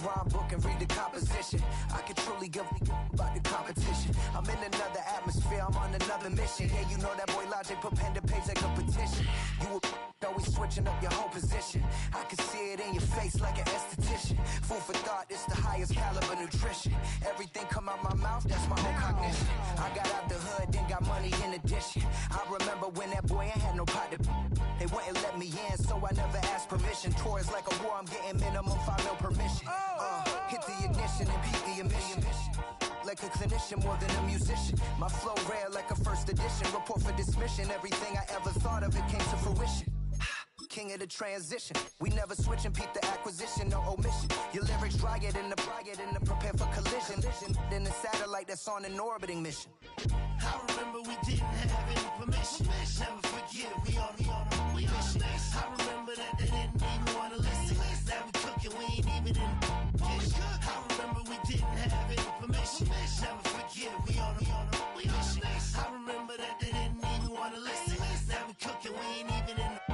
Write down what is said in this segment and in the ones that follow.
rhyme book and read the composition. I can truly give about the competition. I'm in another atmosphere, I'm on another mission. Yeah, you know that boy Logic put pen to page like a petition. You always switching up your whole position. I can see it in your face like an esthetician. Food for thought, it's the highest caliber nutrition. Everything come out my mouth, that's my own cognition. I got out the hood, then got money in addition. I remember when that boy ain't had no pot to. They wouldn't let me in, so I never asked permission. Tours like a war, I'm getting minimum 5 mil permission. Hit the ignition and beat the emission. Like a clinician more than a musician. My flow rare like a first edition. Report for dismission. Everything I ever thought of, it came to fruition. King of the transition. We never switch and peep the acquisition, no omission. Your lyrics dry it in the prepare for collision. Then the satellite that's on an orbiting mission. I remember we didn't have any permission. Never forget, we on a mission. I remember that they didn't even want to listen. Now we cooking, we ain't even in the kitchen. I remember we didn't have any permission. Never forget, we on a mission. I remember that they didn't even want to listen. Now we cooking, we ain't even in the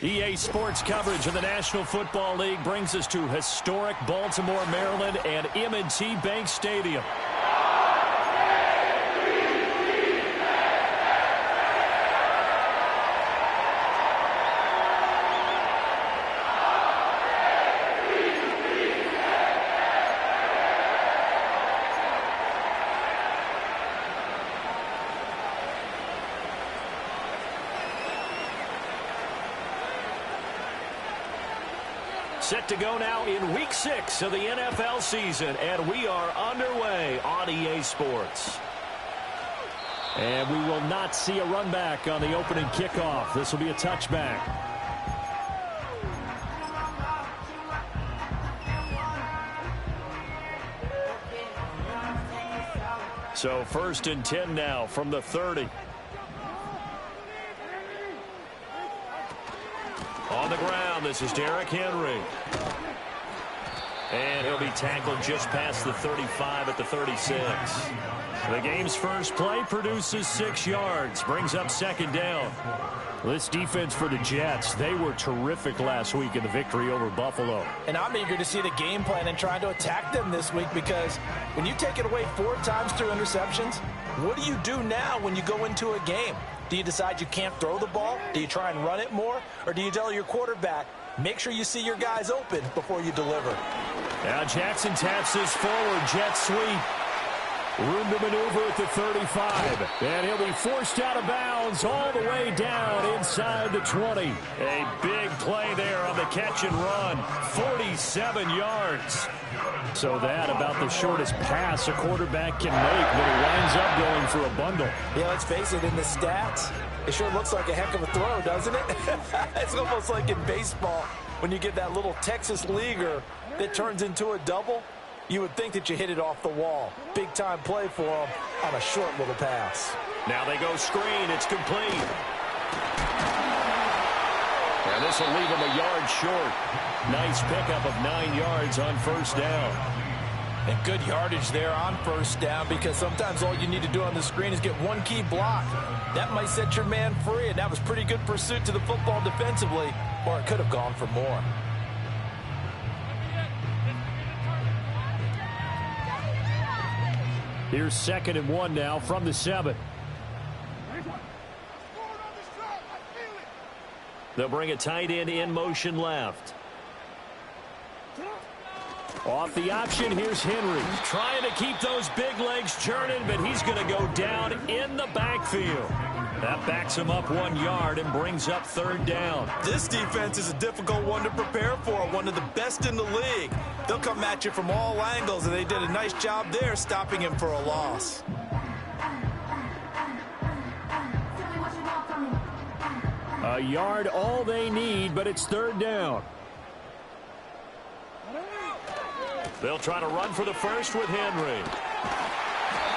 EA Sports coverage of the National Football League brings us to historic Baltimore, Maryland, and M&T Bank Stadium. Set to go now in Week 6 of the NFL season, and we are underway on EA Sports. And we will not see a run back on the opening kickoff. This will be a touchback. So 1st and 10 now from the 30. On the ground, this is Derrick Henry. And he'll be tackled just past the 35 at the 36. The game's first play produces 6 yards, brings up 2nd down. This defense for the Jets, they were terrific last week in the victory over Buffalo. And I'm eager to see the game plan and trying to attack them this week, because when you take it away 4 times through interceptions, what do you do now when you go into a game? Do you decide you can't throw the ball? Do you try and run it more? Or do you tell your quarterback, make sure you see your guys open before you deliver? Now Jackson taps this forward, jet sweep. Room to maneuver at the 35. And he'll be forced out of bounds all the way down inside the 20. A big play there on the catch and run. 47 yards. So that about the shortest pass a quarterback can make, but he winds up going for a bundle. Yeah, let's face it, in the stats, it sure looks like a heck of a throw, doesn't it? It's almost like in baseball when you get that little Texas leaguer that turns into a double. You would think that you hit it off the wall. Big-time play for him on a short little pass. Now they go screen. It's complete. And this will leave him a yard short. Nice pickup of 9 yards on 1st down. And good yardage there on 1st down, because sometimes all you need to do on the screen is get one key block. That might set your man free, and that was pretty good pursuit to the football defensively, or it could have gone for more. Here's 2nd and 1 now from the 7. They'll bring a tight end in motion left. Off the option, here's Henry. Trying to keep those big legs churning, but he's going to go down in the backfield. That backs him up 1 yard and brings up 3rd down. This defense is a difficult one to prepare for, one of the best in the league. They'll come at you from all angles, and they did a nice job there stopping him for a loss. A yard all they need, but it's 3rd down. They'll try to run for the first with Henry.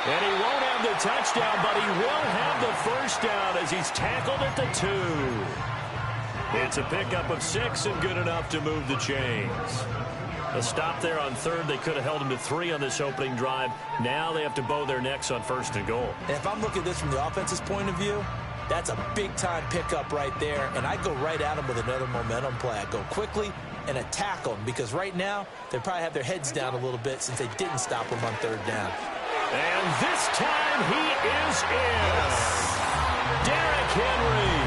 And he won't have the touchdown, but he will have the 1st down as he's tackled at the 2. It's a pickup of 6 and good enough to move the chains. A stop there on third. They could have held them to 3 on this opening drive. Now they have to bow their necks on first and goal. And if I'm looking at this from the offense's point of view, that's a big-time pickup right there, and I go right at them with another momentum play. I go quickly and attack them because right now they probably have their heads down a little bit since they didn't stop them on third down. And this time he is in. Derrick Henry,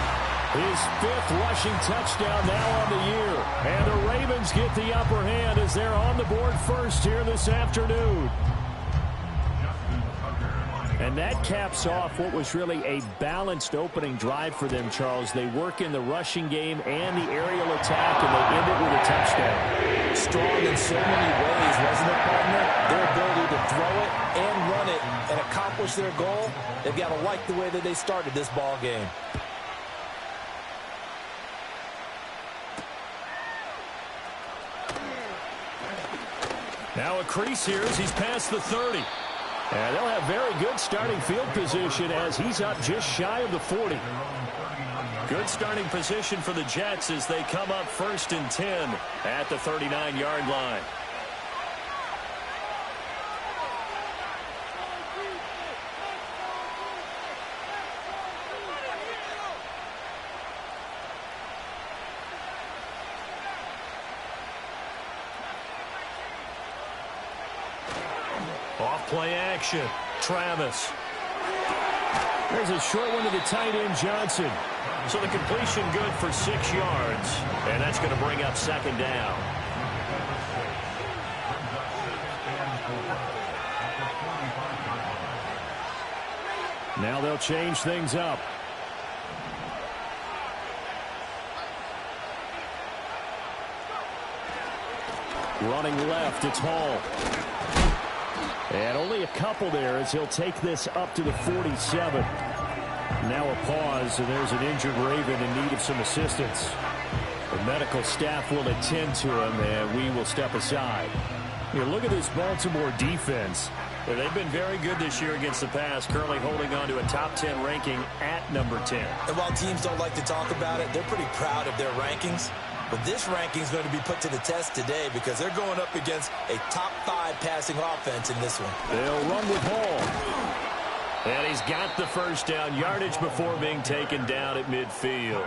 his 5th rushing touchdown now on the year. And the Ravens get the upper hand as they're on the board first here this afternoon. And that caps off what was really a balanced opening drive for them, Charles. They work in the rushing game and the aerial attack, and they end it with a touchdown. Strong in so many ways, wasn't it, partner? Their ability to throw it and run it and accomplish their goal, they've got to like the way that they started this ball game. Now a crease here as he's past the 30. And they'll have very good starting field position as he's up just shy of the 40. Good starting position for the Jets as they come up 1st and 10 at the 39-yard line. Off-play action. Travis. There's a short one to the tight end, Johnson. So the completion good for 6 yards. And that's going to bring up 2nd down. Now they'll change things up. Running left, it's Hall. And only a couple there as he'll take this up to the 47. Now a pause, and there's an injured Raven in need of some assistance. The medical staff will attend to him, and we will step aside. You look at this Baltimore defense. They've been very good this year against the pass, currently holding on to a top 10 ranking at number 10. And while teams don't like to talk about it, they're pretty proud of their rankings. But this ranking is going to be put to the test today because they're going up against a top 5 passing offense in this one. They'll run with Hall. And he's got the first down, yardage before being taken down at midfield.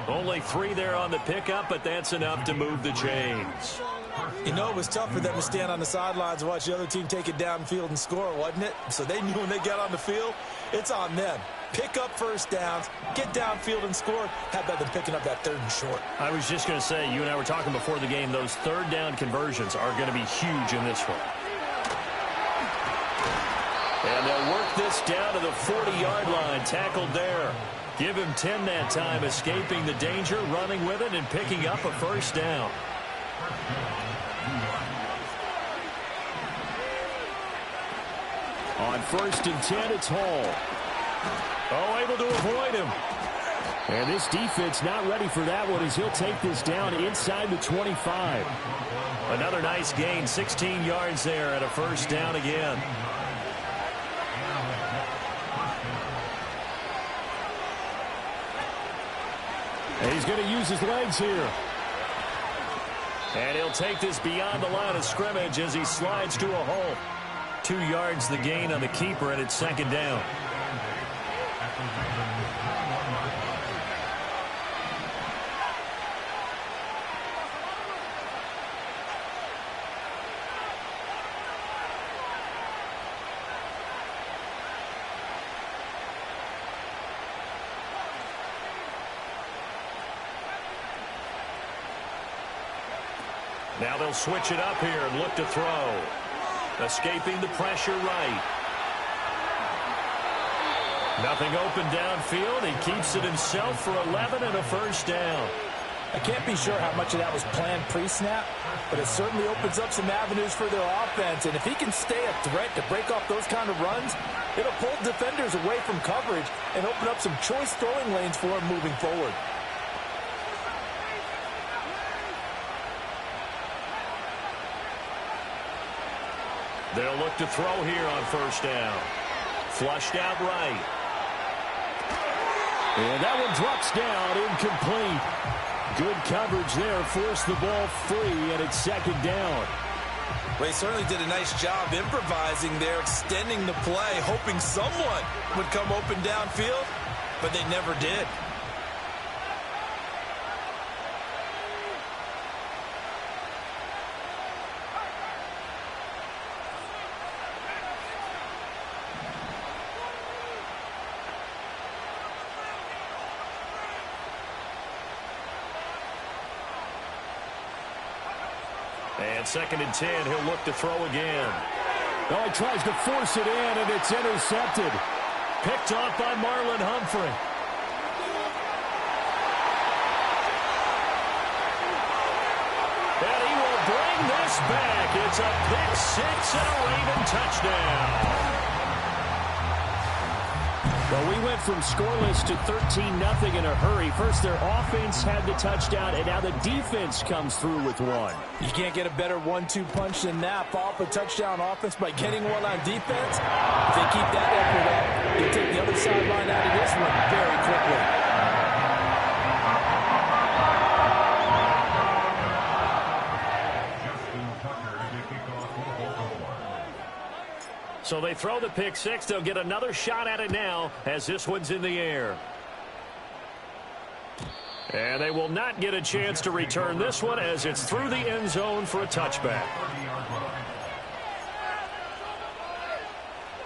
Only 3 there on the pickup, but that's enough to move the chains. You know, it was tough for them to stand on the sidelines and watch the other team take it downfield and score, wasn't it? So they knew when they got on the field, it's on them. Pick up first downs, get downfield and score. How about them picking up that 3rd and short? I was just going to say, you and I were talking before the game, those 3rd down conversions are going to be huge in this one. And they'll work this down to the 40-yard line, tackled there. Give him 10 that time, escaping the danger, running with it, and picking up a first down. On 1st and 10, it's Hall. Oh, able to avoid him. And this defense not ready for that one as he'll take this down inside the 25. Another nice gain, 16 yards there at a first down again. And he's going to use his legs here. And he'll take this beyond the line of scrimmage as he slides to a hole. 2 yards the gain on the keeper, and it's 2nd down. Now they'll switch it up here and look to throw. Escaping the pressure right. Nothing open downfield. He keeps it himself for 11 and a first down. I can't be sure how much of that was planned pre-snap, but it certainly opens up some avenues for their offense. And if he can stay a threat to break off those kind of runs, it'll pull defenders away from coverage and open up some choice throwing lanes for him moving forward. They'll look to throw here on first down. Flushed out right. And that one drops down incomplete. Good coverage there. Forced the ball free, and it's second down. Well, he certainly did a nice job improvising there, extending the play, hoping someone would come open downfield, but they never did. And second and 10, he'll look to throw again. Oh, he tries to force it in, and it's intercepted. Picked off by Marlon Humphrey. And he will bring this back. It's a pick six and a Raven touchdown. Well, we went from scoreless to 13-0 in a hurry. First, their offense had the touchdown, and now the defense comes through with one. You can't get a better 1-2 punch than that. Follow up a touchdown offense by getting one on defense. If they keep that effort up, they'll take the other sideline out of this one very quickly. So they throw the pick six. They'll get another shot at it now as this one's in the air. And they will not get a chance to return this one as it's through the end zone for a touchback.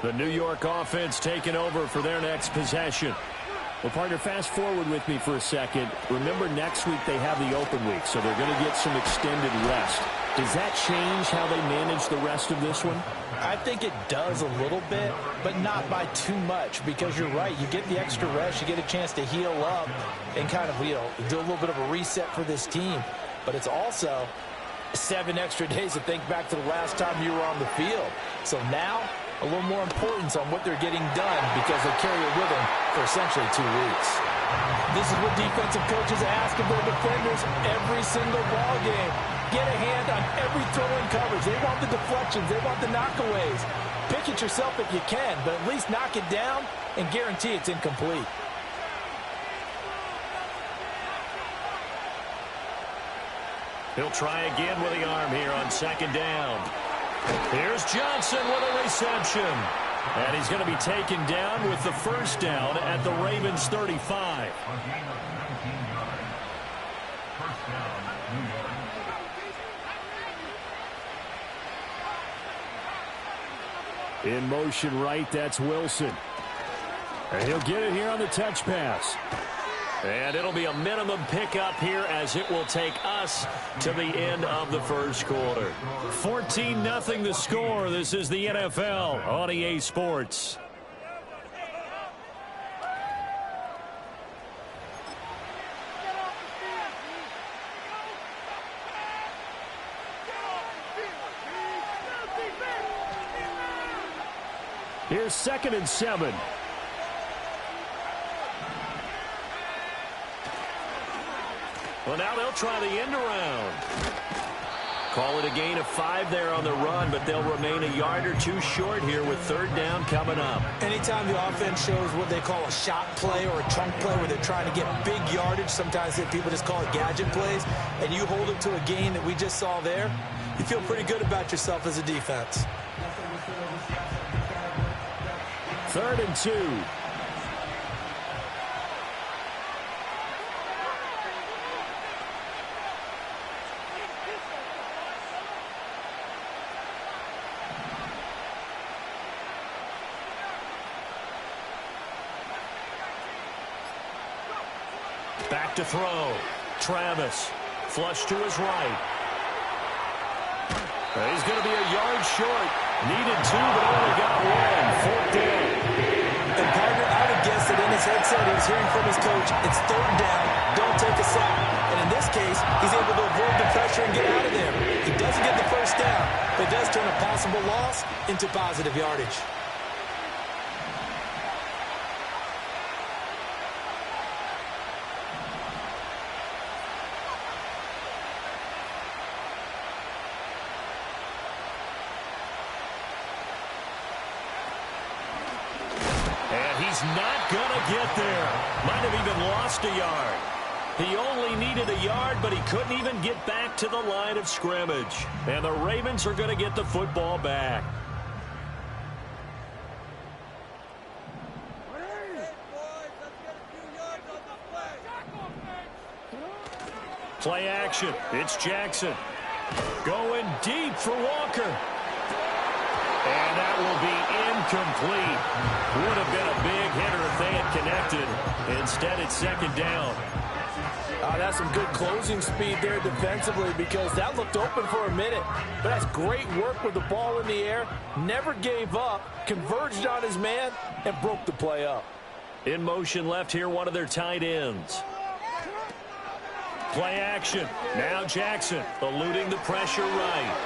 The New York offense taking over for their next possession. Well, partner, fast forward with me for a second. Remember, next week they have the open week, so they're going to get some extended rest. Does that change how they manage the rest of this one? I think it does a little bit, but not by too much, because you're right. You get the extra rest. You get a chance to heal up and kind of, do a little bit of a reset for this team. But it's also 7 extra days to think back to the last time you were on the field. So now, a little more importance on what they're getting done because they carry it with them for essentially 2 weeks. This is what defensive coaches ask of their defenders every single ball game. Get a hand on every throw-in coverage. They want the deflections. They want the knockaways. Pick it yourself if you can, but at least knock it down and guarantee it's incomplete. He'll try again with the arm here on second down. Here's Johnson with a reception. And he's going to be taken down with the first down at the Ravens 35. In motion right, that's Wilson. And he'll get it here on the touch pass. And it'll be a minimum pickup here as it will take us to the end of the first quarter. 14-0 the score. This is the NFL on EA Sports. Here's 2nd and 7. Well, now they'll try the end around. Call it a gain of 5 there on the run, but they'll remain a yard or 2 short here with 3rd down coming up. Anytime the offense shows what they call a shot play or a chunk play where they're trying to get big yardage, sometimes people just call it gadget plays, and you hold it to a gain that we just saw there, you feel pretty good about yourself as a defense. 3rd and 2. Back to throw. Travis. Flush to his right. He's going to be a yard short. Needed 2, but only got 1. 4th down. And partner, I would guess that in his headset he was hearing from his coach, it's 3rd down, don't take a sack. And in this case, he's able to avoid the pressure and get out of there. He doesn't get the first down, but does turn a possible loss into positive yardage. He's not going to get there. Might have even lost a yard. He only needed a yard, but he couldn't even get back to the line of scrimmage. And the Ravens are going to get the football back. Play action. It's Jackson. Going deep for Walker. And that will be incomplete. Would have been a big hitter if they had connected. Instead, it's second down. That's some good closing speed there defensively because that looked open for a minute. But that's great work with the ball in the air. Never gave up, converged on his man, and broke the play up. In motion left here, one of their tight ends. Play action. Now Jackson eluding the pressure right.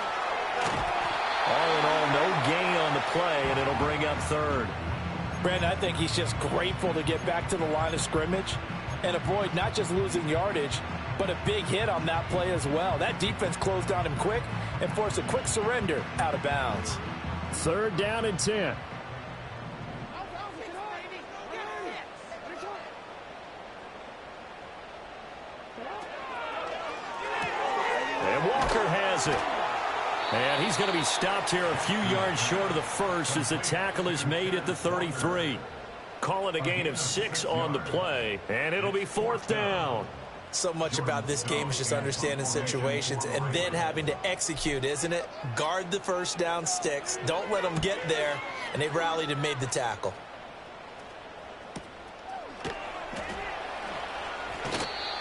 All in all, no gain on the play, and it'll bring up third. Brandon, I think he's just grateful to get back to the line of scrimmage and avoid not just losing yardage, but a big hit on that play as well. That defense closed on him quick and forced a quick surrender out of bounds. Third down and 10. And Walker has it. And he's going to be stopped here a few yards short of the first as the tackle is made at the 33. Call it a gain of 6 on the play, and it'll be fourth down. So much about this game is just understanding situations and then having to execute, isn't it? Guard the first down sticks. Don't let them get there, and they rallied and made the tackle.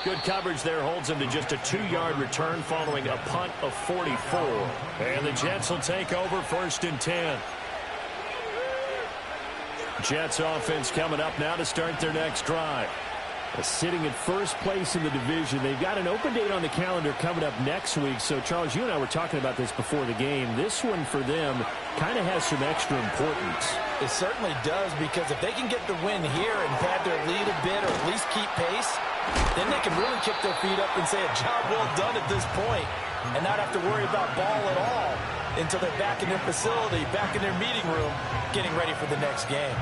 Good coverage there holds him to just a 2-yard return following a punt of 44. And the Jets will take over first and 10. Jets offense coming up now to start their next drive. Sitting in first place in the division. They've got an open date on the calendar coming up next week. So, Charles, you and I were talking about this before the game. This one for them kind of has some extra importance. It certainly does, because if they can get the win here and pad their lead a bit or at least keep pace, then they can really kick their feet up and say a job well done at this point and not have to worry about ball at all until they're back in their facility, back in their meeting room, getting ready for the next game.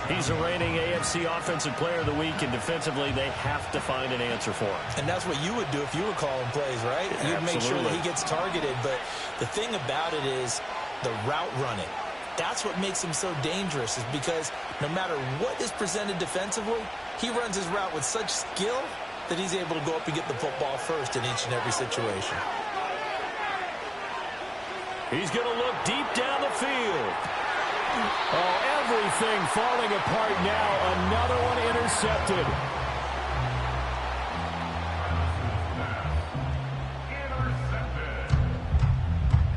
He's a reigning AFC Offensive Player of the Week, and defensively they have to find an answer for him. And that's what you would do if you were calling plays, right? You'd make sure that he gets targeted. But the thing about it is the route running. That's what makes him so dangerous, is because no matter what is presented defensively, he runs his route with such skill that he's able to go up and get the football first in each and every situation. He's going to look deep down the field. Oh, everything falling apart now. Another one intercepted.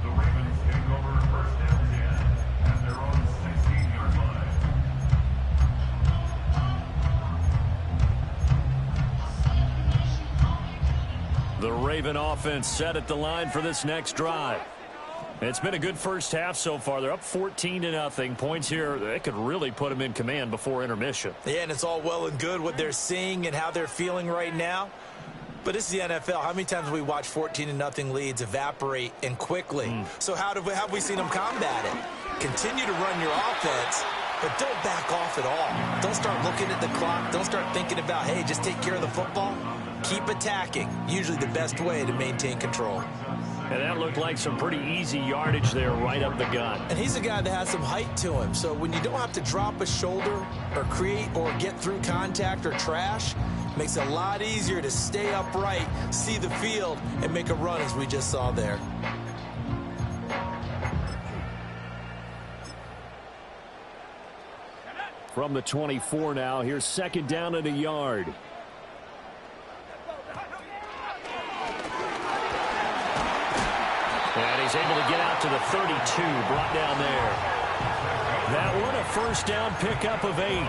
The Ravens take over first down 10 at their own 16-yard line. The Raven offense set at the line for this next drive. It's been a good first half so far. They're up 14-0. Points here, they could really put them in command before intermission. Yeah, and it's all well and good what they're seeing and how they're feeling right now. But this is the NFL. How many times have we watched 14-0 leads evaporate and quickly? So how have we seen them combat it? Continue to run your offense, but don't back off at all. Don't start looking at the clock. Don't start thinking about, hey, just take care of the football. Keep attacking. Usually the best way to maintain control. And that looked like some pretty easy yardage there right up the gut. And he's a guy that has some height to him. So when you don't have to drop a shoulder or create or get through contact or trash, makes it a lot easier to stay upright, see the field, and make a run as we just saw there. From the 24 now, here's second down and a yard. And he's able to get out to the 32, brought down there. That one, a first down pickup of 8.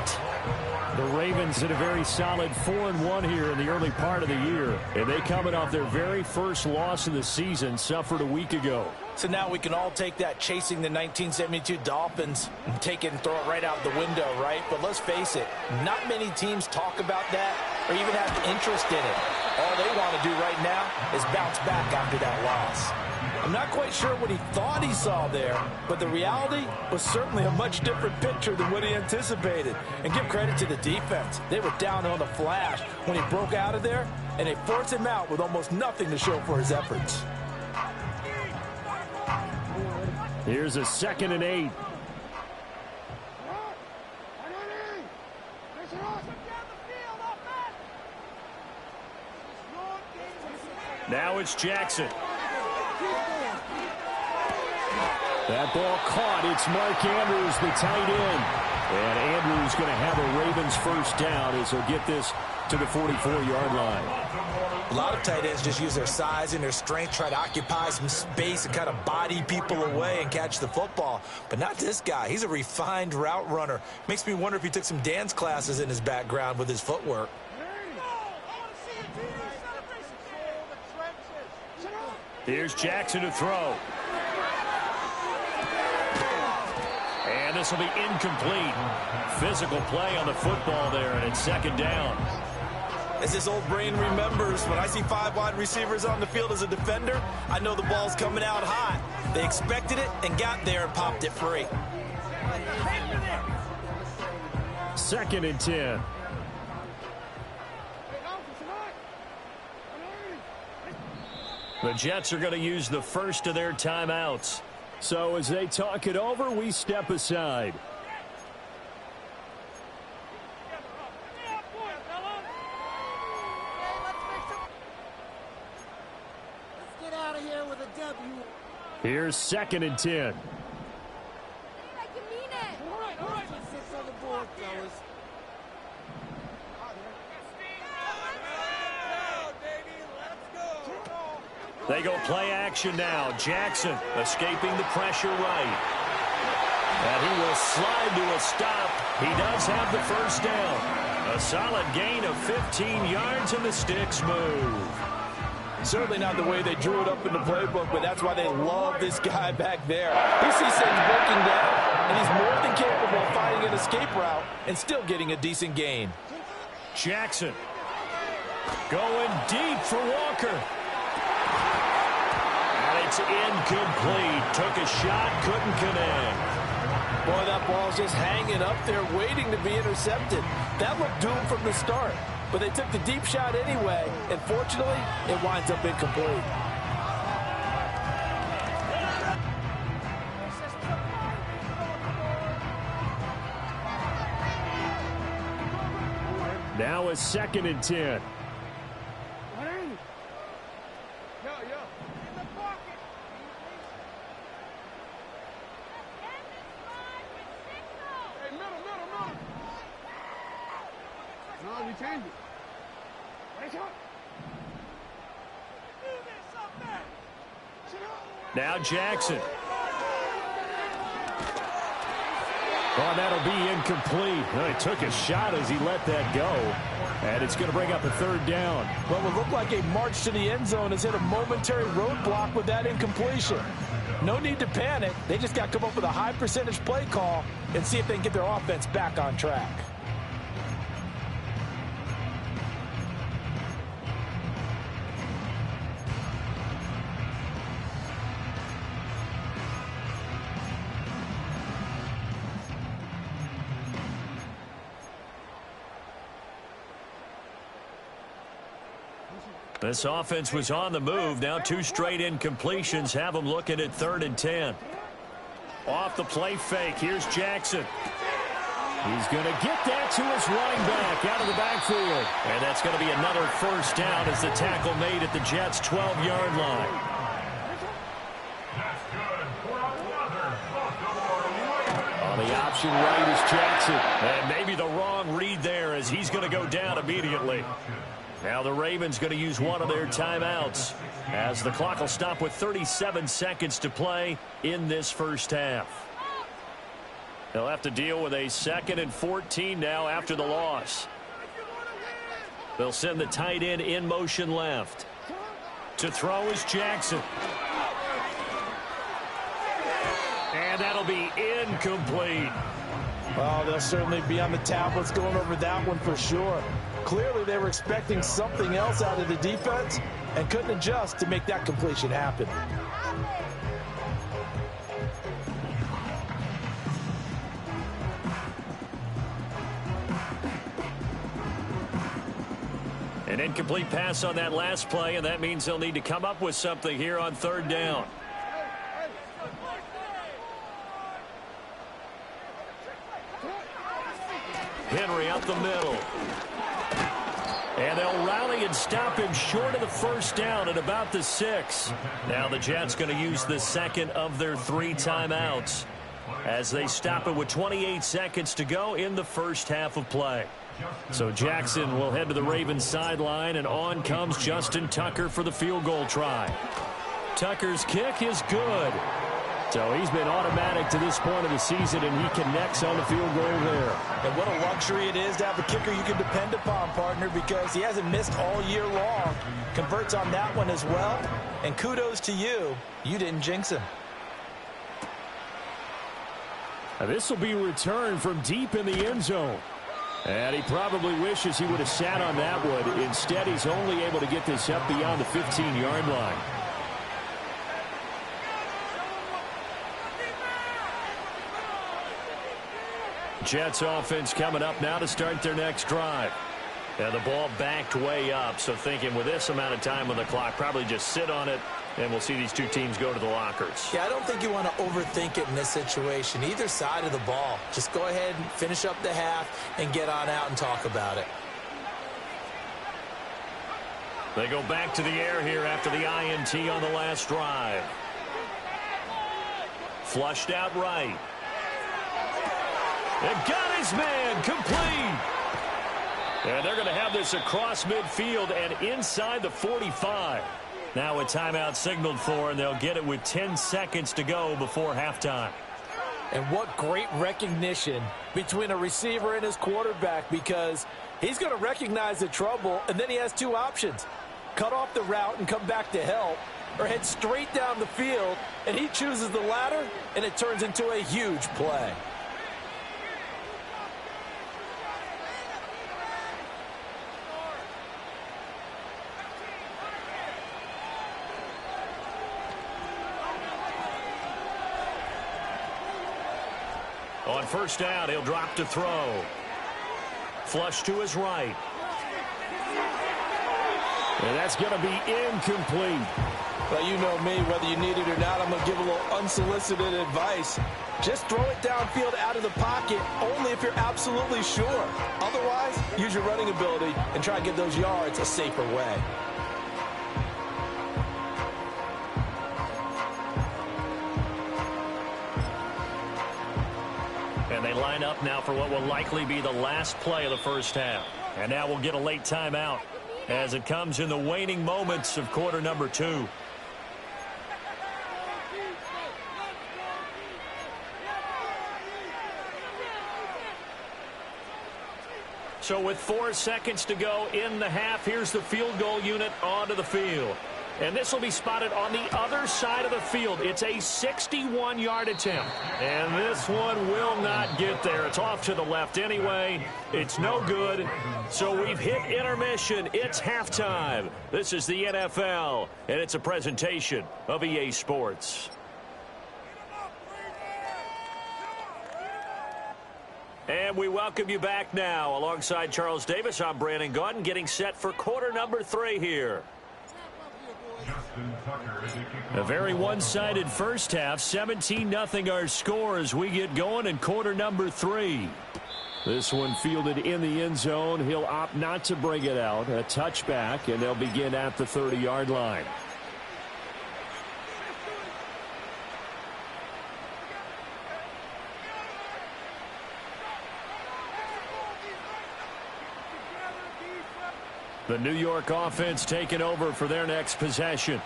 The Ravens hit a very solid 4-1 here in the early part of the year. And they coming off their very first loss of the season, suffered a week ago. So now we can all take that chasing the 1972 Dolphins and take it and throw it right out the window, right? But let's face it, not many teams talk about that or even have interest in it. All they want to do right now is bounce back after that loss. I'm not quite sure what he thought he saw there, but the reality was certainly a much different picture than what he anticipated. And give credit to the defense. They were down on the flash when he broke out of there, and they forced him out with almost nothing to show for his efforts. Here's a 2nd and 8. Now it's Jackson. That ball caught. It's Mark Andrews, the tight end. And Andrews going to have a Ravens first down as he'll get this to the 44-yard line. A lot of tight ends just use their size and their strength, try to occupy some space and kind of body people away and catch the football. But not this guy. He's a refined route runner. Makes me wonder if he took some dance classes in his background with his footwork. Here's Jackson to throw. And this will be incomplete. Physical play on the football there, and it's 2nd down. As his old brain remembers, when I see 5 wide receivers on the field as a defender, I know the ball's coming out hot. They expected it and got there and popped it free. 2nd and 10. The Jets are going to use the first of their timeouts. So as they talk it over, we step aside. Let's get out of here with a W. Here's 2nd and 10. All right. Six on the board, fellas. They go play action now. Jackson escaping the pressure right. And he will slide to a stop. He does have the first down. A solid gain of 15 yards, and the sticks move. Certainly not the way they drew it up in the playbook, but that's why they love this guy back there. He sees things breaking down, and he's more than capable of finding an escape route and still getting a decent gain. Jackson going deep for Walker. And it's incomplete. Took a shot, couldn't connect. Boy, that ball's just hanging up there waiting to be intercepted. That looked doomed from the start. But they took the deep shot anyway, and fortunately, it winds up incomplete. Now a 2nd and 10. Now Jackson. Oh, that'll be incomplete. Well, he took a shot as he let that go. And it's going to bring up a 3rd down. Well, it looked like a march to the end zone has hit a momentary roadblock with that incompletion. No need to panic. They just got to come up with a high percentage play call and see if they can get their offense back on track. This offense was on the move. Now 2 straight incompletions have them looking at 3rd and 10. Off the play fake. Here's Jackson. He's going to get that to his running back out of the backfield. And that's going to be another first down as the tackle made at the Jets' 12-yard line. On the option right is Jackson. And maybe the wrong read there as he's going to go down immediately. Now the Ravens going to use one of their timeouts as the clock will stop with 37 seconds to play in this first half. They'll have to deal with a 2nd and 14 now after the loss. They'll send the tight end in motion left. To throw is Jackson. And that'll be incomplete. Oh, they'll certainly be on the tablets going over that one for sure. Clearly, they were expecting something else out of the defense and couldn't adjust to make that completion happen. An incomplete pass on that last play, and that means they'll need to come up with something here on third down. Henry up the middle. And they'll rally and stop him short of the first down at about the 6. Now the Jets going to use the second of their 3 timeouts as they stop it with 28 seconds to go in the first half of play. So Jackson will head to the Ravens sideline, and on comes Justin Tucker for the field goal try. Tucker's kick is good. So he's been automatic to this point of the season, and he connects on the field goal there. And what a luxury it is to have a kicker you can depend upon, partner, because he hasn't missed all year long. Converts on that one as well. And kudos to you. You didn't jinx him. Now this will be returned from deep in the end zone. And he probably wishes he would have sat on that one. Instead, he's only able to get this up beyond the 15-yard line. Jets offense coming up now to start their next drive. And the ball backed way up, so thinking with this amount of time on the clock, probably just sit on it, and we'll see these two teams go to the lockers. Yeah, I don't think you want to overthink it in this situation. Either side of the ball. Just go ahead and finish up the half and get on out and talk about it. They go back to the air here after the INT on the last drive. Flushed out right. And got his man complete. And they're going to have this across midfield and inside the 45. Now a timeout signaled for, and they'll get it with 10 seconds to go before halftime. And what great recognition between a receiver and his quarterback, because he's going to recognize the trouble, and then he has 2 options. Cut off the route and come back to help, or head straight down the field, and he chooses the latter, and it turns into a huge play. On first down, he'll drop to throw. Flush to his right. And that's going to be incomplete. Well, you know me, whether you need it or not, I'm going to give a little unsolicited advice. Just throw it downfield out of the pocket, only if you're absolutely sure. Otherwise, use your running ability and try to get those yards a safer way. And they line up now for what will likely be the last play of the first half. And now we'll get a late timeout as it comes in the waning moments of quarter number 2. So with 4 seconds to go in the half, here's the field goal unit onto the field. And this will be spotted on the other side of the field. It's a 61-yard attempt. And this one will not get there. It's off to the left anyway. It's no good. So we've hit intermission. It's halftime. This is the NFL, and it's a presentation of EA Sports. And we welcome you back now. Alongside Charles Davis, I'm Brandon Gaudin, getting set for quarter number 3 here. A very one-sided first half. 17-0 our score as we get going in quarter number 3. This one fielded in the end zone. He'll opt not to bring it out. A touchback, and they'll begin at the 30-yard line. The New York offense taking over for their next possession.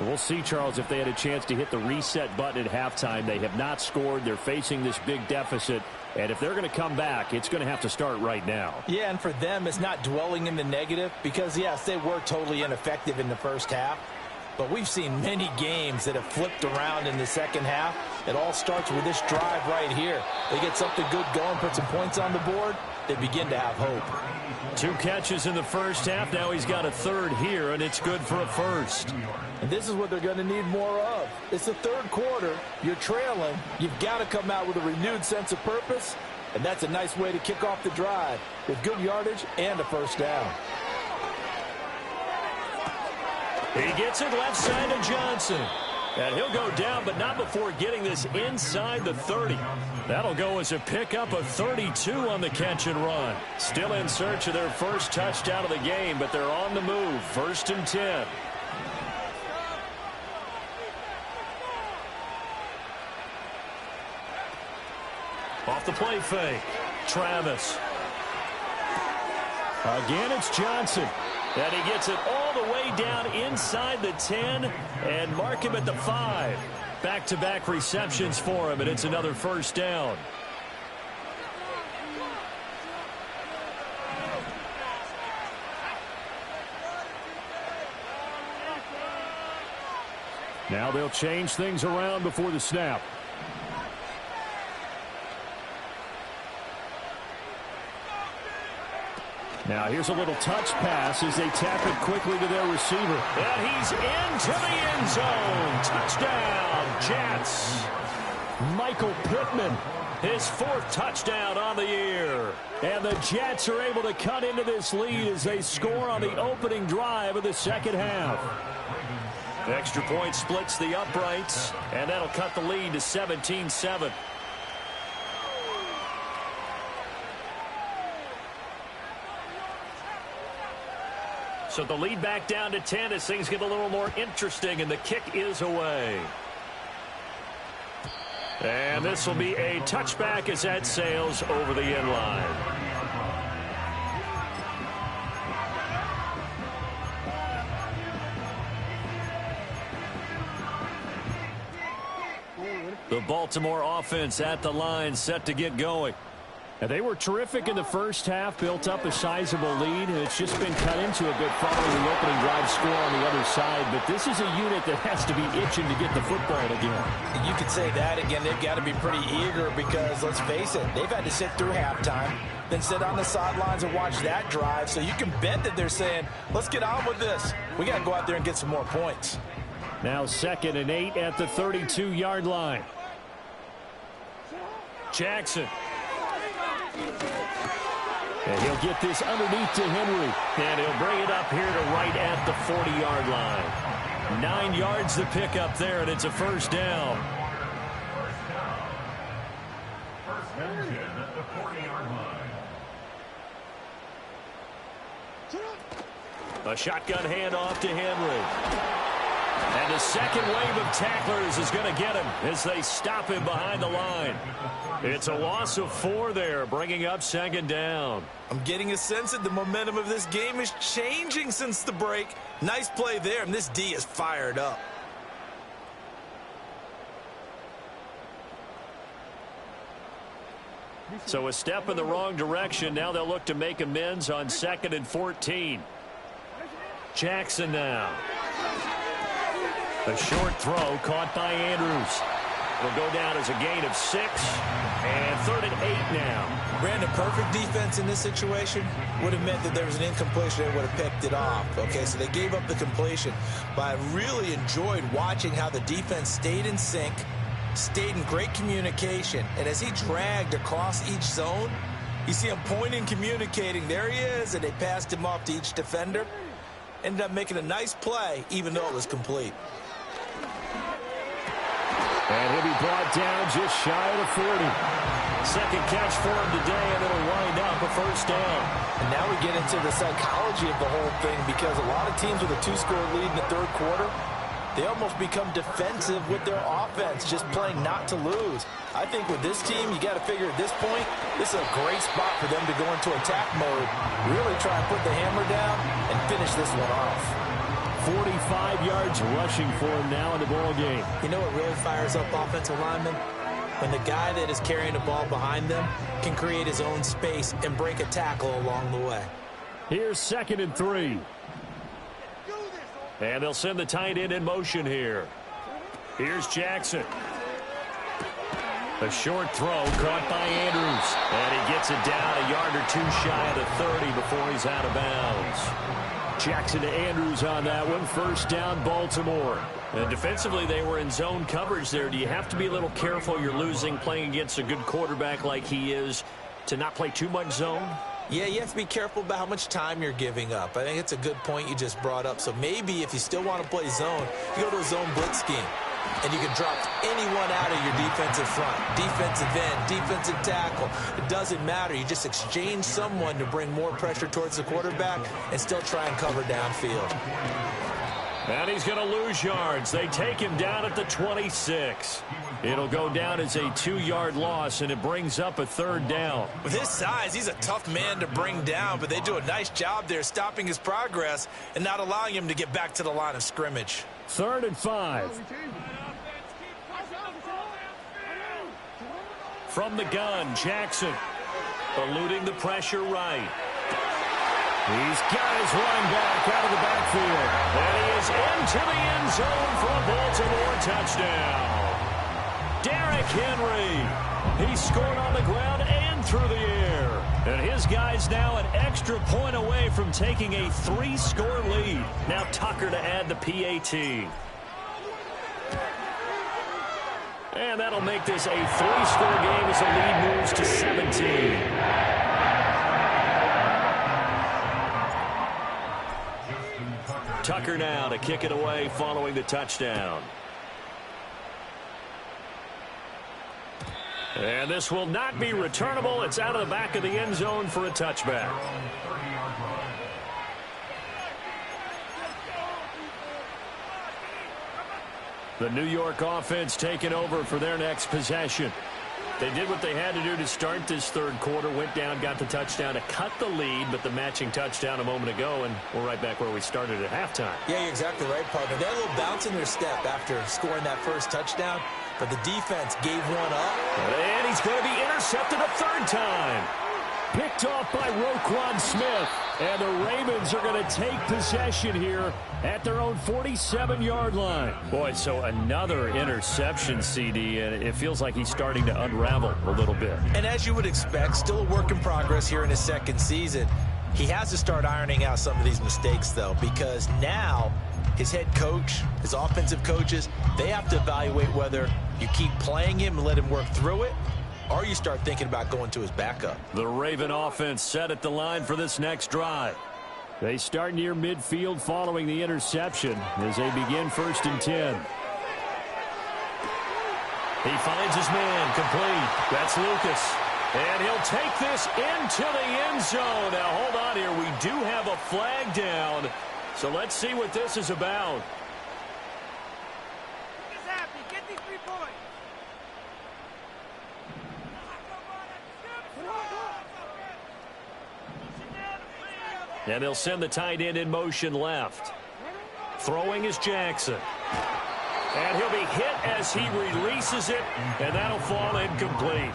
We'll see, Charles, if they had a chance to hit the reset button at halftime. They have not scored. They're facing this big deficit. And if they're going to come back, it's going to have to start right now. Yeah, and for them, it's not dwelling in the negative because, yes, they were totally ineffective in the first half. But we've seen many games that have flipped around in the second half. It all starts with this drive right here. They get something good going, put some points on the board, they begin to have hope. 2 catches in the first half. Now he's got a third here, and it's good for a first. And this is what they're going to need more of. It's the third quarter. You're trailing. You've got to come out with a renewed sense of purpose, and that's a nice way to kick off the drive with good yardage and a first down. He gets it left side to Johnson. And he'll go down, but not before getting this inside the 30. That'll go as a pickup of 32 on the catch and run. Still in search of their first touchdown of the game, but they're on the move. 1st and 10. Off the play fake. Travis. Again, it's Johnson. And he gets it all the way down inside the 10 and mark him at the 5. Back-to-back receptions for him, and it's another first down. Now they'll change things around before the snap. Now here's a little touch pass as they tap it quickly to their receiver. And he's into the end zone. Touchdown, Jets. Michael Pittman, his 4th touchdown on the year. And the Jets are able to cut into this lead as they score on the opening drive of the second half. The extra point splits the uprights, and that'll cut the lead to 17-7. So the lead back down to 10 as things get a little more interesting, and the kick is away. And this will be a touchback as that sails over the end line. The Baltimore offense at the line, set to get going. And they were terrific in the first half, built up a sizable lead, and it's just been cut into a bit following the opening drive score on the other side. But this is a unit that has to be itching to get the football again. You could say that again. They've got to be pretty eager because, let's face it, they've had to sit through halftime, then sit on the sidelines and watch that drive. So you can bet that they're saying, let's get on with this. We got to go out there and get some more points. Now 2nd and 8 at the 32-yard line. Jackson. And he'll get this underneath to Henry. And he'll bring it up here to right at the 40-yard line. 9 yards to pick up there, and it's a first down. First and 10 at the 40-yard line. A shotgun handoff to Henry. And the second wave of tacklers is going to get him as they stop him behind the line. It's a loss of 4 there, bringing up 2nd down. I'm getting a sense that the momentum of this game is changing since the break. Nice play there, and this D is fired up. So a step in the wrong direction. Now they'll look to make amends on 2nd and 14. Jackson now. A short throw caught by Andrews. It'll go down as a gain of 6. And 3rd and 8 now. Brandon, perfect defense in this situation would have meant that there was an incompletion. They would have picked it off. Okay, so they gave up the completion. But I really enjoyed watching how the defense stayed in sync, stayed in great communication. And as he dragged across each zone, you see him pointing, communicating. There he is, and they passed him off to each defender. Ended up making a nice play, even though it was complete. And he'll be brought down just shy of the 40. Second catch for him today, and it'll wind up a first down. And now we get into the psychology of the whole thing, because a lot of teams with a 2-score lead in the third quarter, they almost become defensive with their offense, just playing not to lose. I think with this team, you got to figure at this point, this is a great spot for them to go into attack mode, really try and put the hammer down and finish this one off. 45 yards rushing for him now in the ball game. You know what really fires up offensive linemen? When the guy that is carrying the ball behind them can create his own space and break a tackle along the way. Here's 2nd and 3. And they'll send the tight end in motion here. Here's Jackson. A short throw caught by Andrews. And he gets it down a yard or two shy of the 30 before he's out of bounds. Jackson to Andrews on that one. First down, Baltimore. And defensively, they were in zone coverage there. Do you have to be a little careful? You're losing playing against a good quarterback like he is to not play too much zone? Yeah, you have to be careful about how much time you're giving up. I think it's a good point you just brought up. So maybe if you still want to play zone, you go to a zone blitz scheme. And you can drop anyone out of your defensive front. Defensive end, defensive tackle. It doesn't matter. You just exchange someone to bring more pressure towards the quarterback and still try and cover downfield. And he's going to lose yards. They take him down at the 26. It'll go down as a 2-yard loss, and it brings up a third down. With his size, he's a tough man to bring down, but they do a nice job there stopping his progress and not allowing him to get back to the line of scrimmage. 3rd and 5. From the gun, Jackson eluding the pressure right. He's got his running back out of the backfield. And he is into the end zone for a Baltimore touchdown. Derrick Henry. He scored on the ground and through the air. And his guy's now an extra point away from taking a 3-score lead. Now Tucker to add the PAT. And that'll make this a 3-score game as the lead moves to 17. Tucker now to kick it away following the touchdown. And this will not be returnable. It's out of the back of the end zone for a touchback. The New York offense taking over for their next possession. They did what they had to do to start this third quarter, went down, got the touchdown to cut the lead, but the matching touchdown a moment ago, and we're right back where we started at halftime. Yeah, you're exactly right, partner. They had a little bounce in their step after scoring that first touchdown, but the defense gave one up. And he's going to be intercepted a third time. Picked off by Roquan Smith. And the Ravens are going to take possession here at their own 47-yard line. Boy, so another interception, CD, and it feels like he's starting to unravel a little bit. And as you would expect, still a work in progress here in his second season. He has to start ironing out some of these mistakes, though, because now his head coach, his offensive coaches, they have to evaluate whether you keep playing him and let him work through it, or you start thinking about going to his backup. The Raven offense set at the line for this next drive. They start near midfield following the interception as they begin 1st and 10. He finds his man complete. That's Lucas. And he'll take this into the end zone. Now, hold on here. We do have a flag down. So let's see what this is about. Get these 3 points. And they'll send the tight end in motion left. Throwing is Jackson. And he'll be hit as he releases it, and that'll fall incomplete.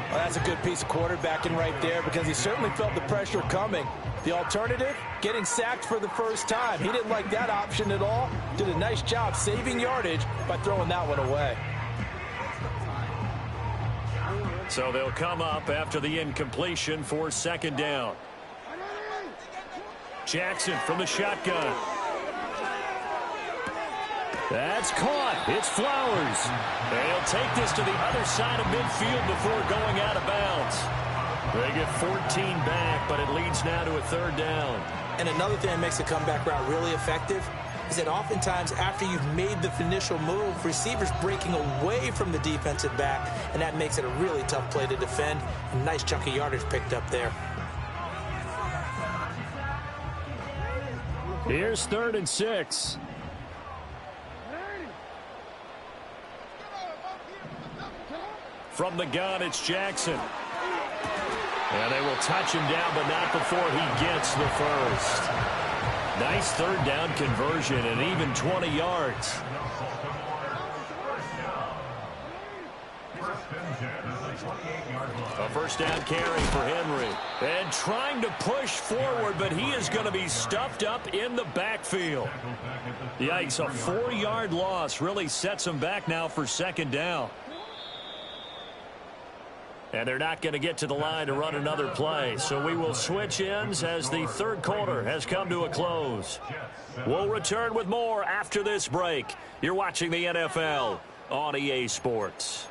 Well, that's a good piece of quarterbacking right there because he certainly felt the pressure coming. The alternative, getting sacked for the first time. He didn't like that option at all. Did a nice job saving yardage by throwing that one away. So they'll come up after the incompletion for 2nd down. Jackson from the shotgun. That's caught. It's Flowers. And he'll take this to the other side of midfield before going out of bounds. They get 14 back, but it leads now to a 3rd down. And another thing that makes the comeback route really effective is that oftentimes after you've made the initial move, receivers breaking away from the defensive back, and that makes it a really tough play to defend. A nice chunk of yardage picked up there. Here's 3rd and 6. From the gun, it's Jackson. And they will touch him down, but not before he gets the first. Nice 3rd down conversion and even 20 yards. A first down carry for Henry. And trying to push forward, but he is going to be stuffed up in the backfield. Yikes, a 4-yard loss really sets him back now for second down. And they're not going to get to the line to run another play. So we will switch ends as the third quarter has come to a close. We'll return with more after this break. You're watching the NFL on EA Sports.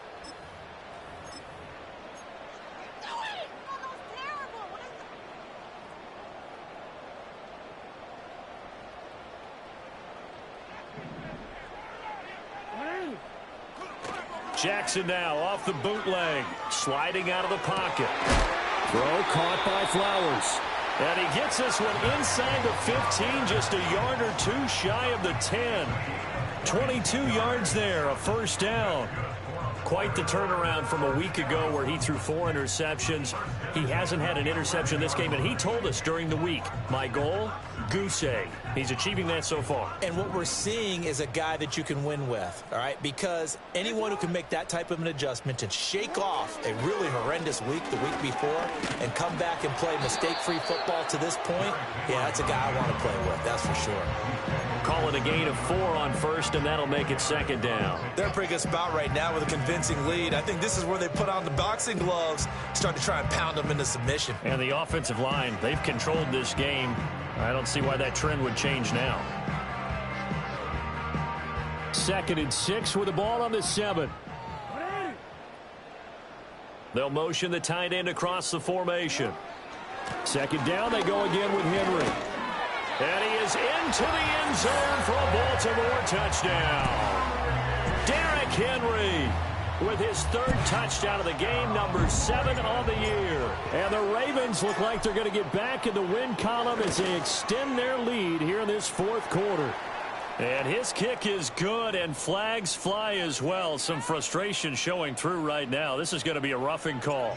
Jackson now off the bootleg, sliding out of the pocket. Throw caught by Flowers. And he gets this one inside the 15, just a yard or two shy of the 10. 22 yards there, a first down. Quite the turnaround from a week ago where he threw 4 interceptions. He hasn't had an interception this game, and he told us during the week, my goal, goose egg. He's achieving that so far. And what we're seeing is a guy that you can win with, all right? Because anyone who can make that type of an adjustment and shake off a really horrendous week the week before and come back and play mistake-free football to this point, yeah, that's a guy I want to play with, that's for sure. Call it a gain of 4 on first, and that'll make it second down. They're a pretty good spot right now with a convincing lead. I think this is where they put on the boxing gloves, start to try and pound them into submission. And the offensive line, they've controlled this game. I don't see why that trend would change now. 2nd and 6 with the ball on the 7. They'll motion the tight end across the formation. 2nd down, they go again with Henry. And he is into the end zone for a Baltimore touchdown. Derrick Henry with his 3rd touchdown of the game, number 7 on the year. And the Ravens look like they're going to get back in the win column as they extend their lead here in this 4th quarter. And his kick is good, and flags fly as well. Some frustration showing through right now. This is going to be a roughing call.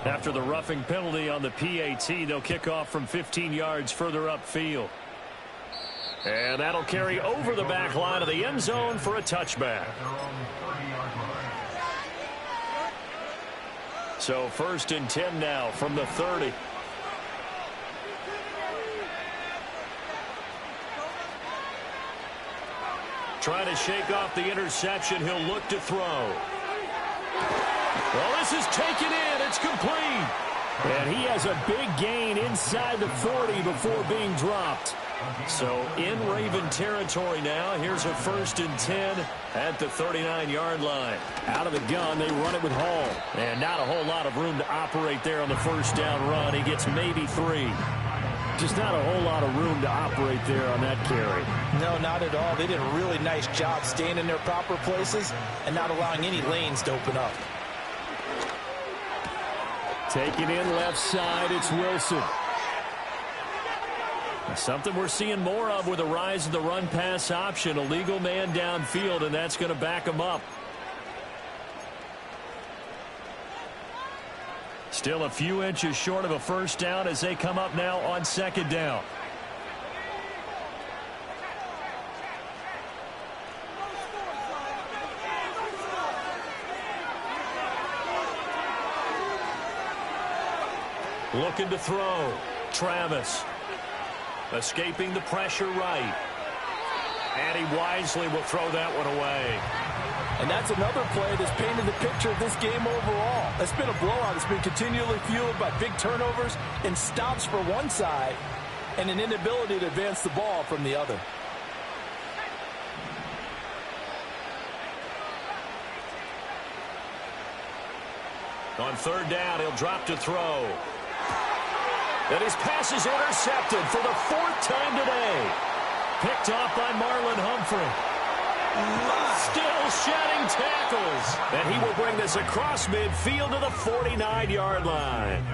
After the roughing penalty on the PAT, they'll kick off from 15 yards further upfield. And that'll carry over the back line of the end zone for a touchback. So 1st and 10 now from the 30. Trying to shake off the interception. He'll look to throw. Well, this is taken in. It's complete. And he has a big gain inside the 40 before being dropped. So in Raven territory now. Here's a 1st and 10 at the 39-yard line. Out of the gun, they run it with Hall. And not a whole lot of room to operate there on the first down run. He gets maybe 3. Just not a whole lot of room to operate there on that carry. No, not at all. They did a really nice job staying in their proper places and not allowing any lanes to open up. Taking in left side, it's Wilson. Something we're seeing more of with the rise of the run-pass option. A legal man downfield, and that's going to back him up. Still a few inches short of a first down as they come up now on 2nd down. Looking to throw. Travis. Escaping the pressure right. And he wisely will throw that one away. And that's another play that's painted the picture of this game overall. It's been a blowout. It's been continually fueled by big turnovers and stops for one side and an inability to advance the ball from the other. On 3rd down, he'll drop to throw. And his pass is intercepted for the 4th time today. Picked off by Marlon Humphrey. Still shedding tackles. And he will bring this across midfield to the 49-yard line.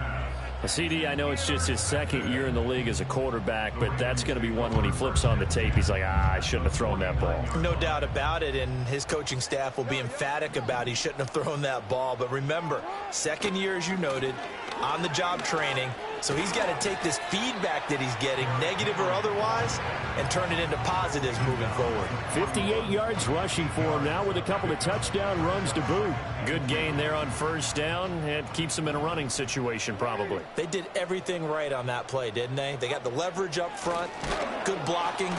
CD, I know it's just his 2nd year in the league as a quarterback, but that's going to be one when he flips on the tape. He's like, I shouldn't have thrown that ball. No doubt about it, and his coaching staff will be emphatic about he shouldn't have thrown that ball. But remember, 2nd year, as you noted, on-the-job training, So he's got to take this feedback that he's getting, negative or otherwise, and turn it into positives moving forward. 58 yards rushing for him now with a couple of touchdown runs to boot. Good gain there on first down. It keeps him in a running situation probably. They did everything right on that play, didn't they? They got the leverage up front, good blocking,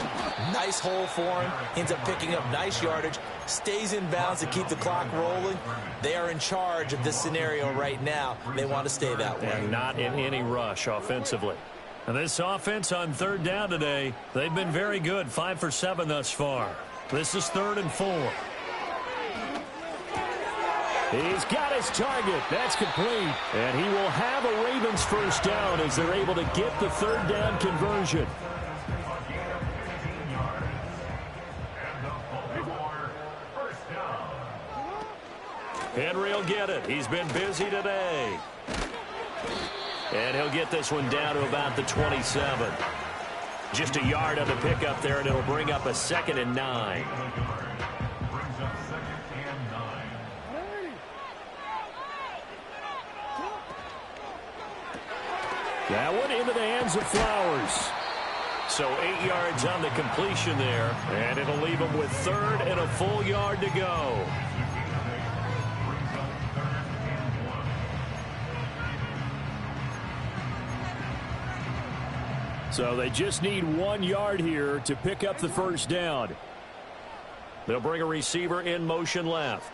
nice hole for him, ends up picking up nice yardage, stays in bounds to keep the clock rolling. They are in charge of this scenario right now. They want to stay that way. And not in any rush offensively. And this offense on third down today, they've been very good. 5 for 7 thus far. This is 3rd and 4. He's got his target. That's complete. And he will have a Ravens first down as they're able to get the third down conversion. Henry will get it. He's been busy today. And he'll get this one down to about the 27. Just a yard on the pickup there, and it'll bring up a 2nd and 9. That one into the hands of Flowers. So 8 yards on the completion there, and it'll leave him with 3rd and a full yard to go. So they just need 1 yard here to pick up the first down. They'll bring a receiver in motion left.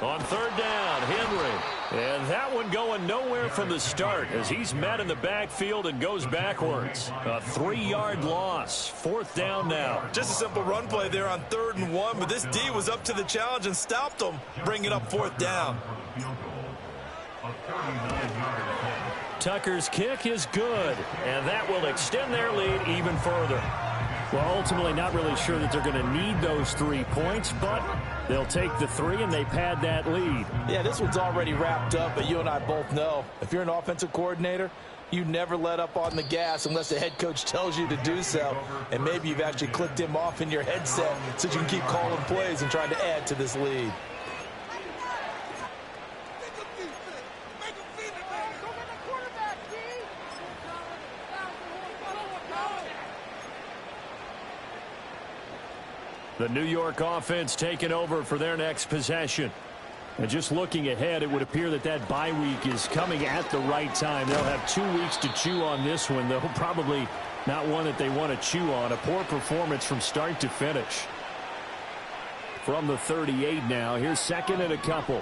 On third down, Henry. And that one going nowhere from the start as he's met in the backfield and goes backwards. A 3-yard loss. 4th down now. Just a simple run play there on 3rd and 1, but this D was up to the challenge and stopped him, bringing up 4th down. Tucker's kick is good, and that will extend their lead even further. Well, ultimately not really sure that they're going to need those 3 points, but they'll take the 3 and they pad that lead. Yeah, this one's already wrapped up, but you and I both know if you're an offensive coordinator, you never let up on the gas unless the head coach tells you to do so. And maybe you've actually clicked him off in your headset so you can keep calling plays and trying to add to this lead. The New York offense taking over for their next possession. And just looking ahead, it would appear that that bye week is coming at the right time. They'll have 2 weeks to chew on this one, though probably not one that they want to chew on. A poor performance from start to finish. From the 38 now, here's 2nd and a couple.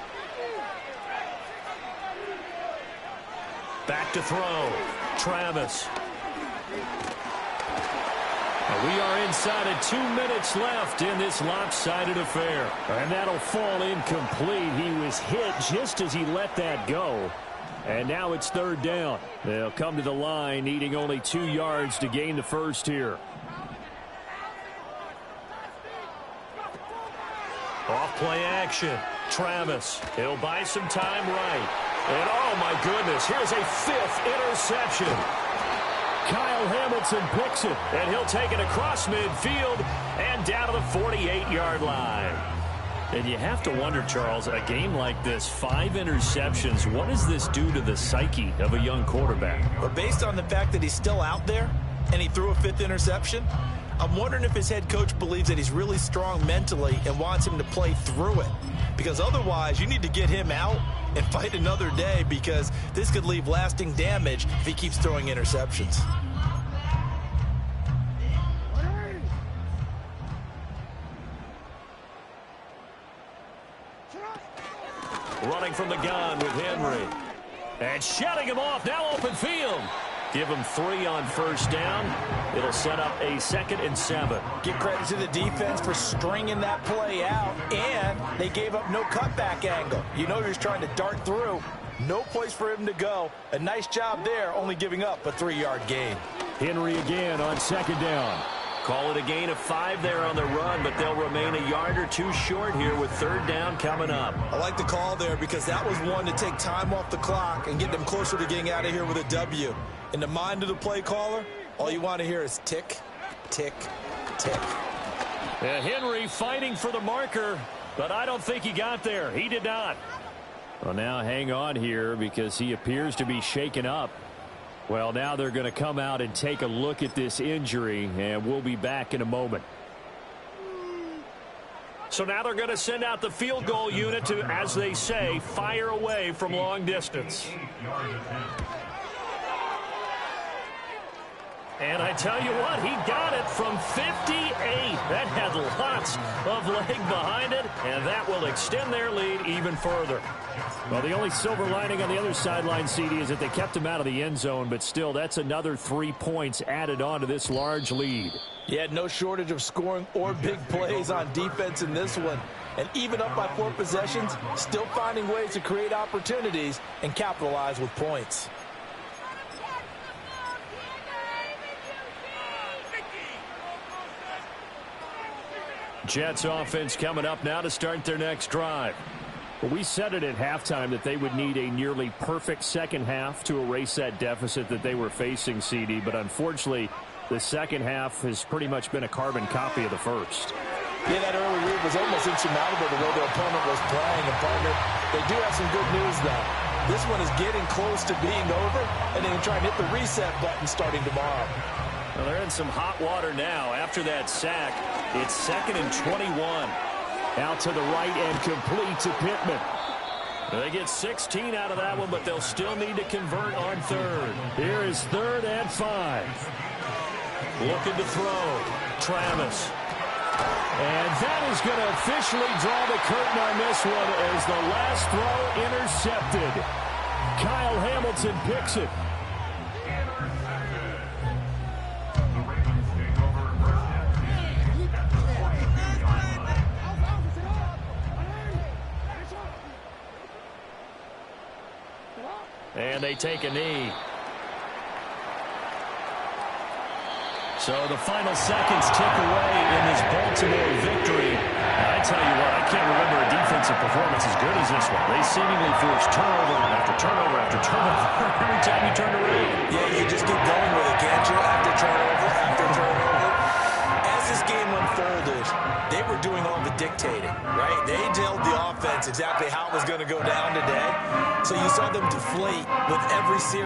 Back to throw. Travis. We are inside of 2 minutes left in this lopsided affair. And that'll fall incomplete. He was hit just as he let that go. And now it's 3rd down. They'll come to the line needing only 2 yards to gain the first here. Off play action. Travis. He'll buy some time right. And oh my goodness, here's a 5th interception. Kyle Hamilton picks it, and he'll take it across midfield and down to the 48-yard line. And you have to wonder, Charles, a game like this, 5 interceptions, what does this do to the psyche of a young quarterback? But based on the fact that he's still out there and he threw a 5th interception, I'm wondering if his head coach believes that he's really strong mentally and wants him to play through it. Because otherwise, you need to get him out and fight another day, because this could leave lasting damage if he keeps throwing interceptions. Running from the gun with Henry. And shutting him off, now open field. Give him 3 on first down. It'll set up a 2nd and 7. Give credit to the defense for stringing that play out, and they gave up no cutback angle. You know, he was trying to dart through. No place for him to go. A nice job there, only giving up a 3-yard gain. Henry again on 2nd down. Call it a gain of 5 there on the run, but they'll remain a yard or 2 short here with 3rd down coming up. I like the call there because that was one to take time off the clock and get them closer to getting out of here with a W. In the mind of the play caller, all you want to hear is tick, tick, tick. And Henry fighting for the marker, but I don't think he got there. He did not. Well, now hang on here because he appears to be shaken up. Well, now they're going to come out and take a look at this injury, and we'll be back in a moment. So now they're going to send out the field goal unit to, as they say, fire away from long distance. And I tell you what, he got it from 58. That had lots of leg behind it, and that will extend their lead even further. Well, the only silver lining on the other sideline, CD, is that they kept him out of the end zone, but still, that's another 3 points added on to this large lead. Yeah, no shortage of scoring or big plays on defense in this one. And even up by 4 possessions, still finding ways to create opportunities and capitalize with points. Jets offense coming up now to start their next drive. Well, we said it at halftime that they would need a nearly perfect second half to erase that deficit that they were facing, CD, but unfortunately the second half has pretty much been a carbon copy of the first. Yeah, that early lead was almost insurmountable the way their opponent was playing. And partner, they do have some good news, though. This one is getting close to being over, and they can try and hit the reset button starting tomorrow. Well, they're in some hot water now. After that sack, it's 2nd and 21. Out to the right and complete to Pittman. They get 16 out of that one, but they'll still need to convert on third. Here is 3rd and 5. Looking to throw. Travis. And that is going to officially draw the curtain on this one as the last throw intercepted. Kyle Hamilton picks it. And they take a knee. So the final seconds tick away in this Baltimore victory. And I tell you what, I can't remember a defensive performance as good as this one. They seemingly forced turnover after turnover after turnover every time you turn around. Yeah, you just keep going with it, can't you? After turnover, after turnover. As this game unfolded, they were doing all the dictating, right? They told the offense exactly how it was going to go down today. So you saw them deflate with every series.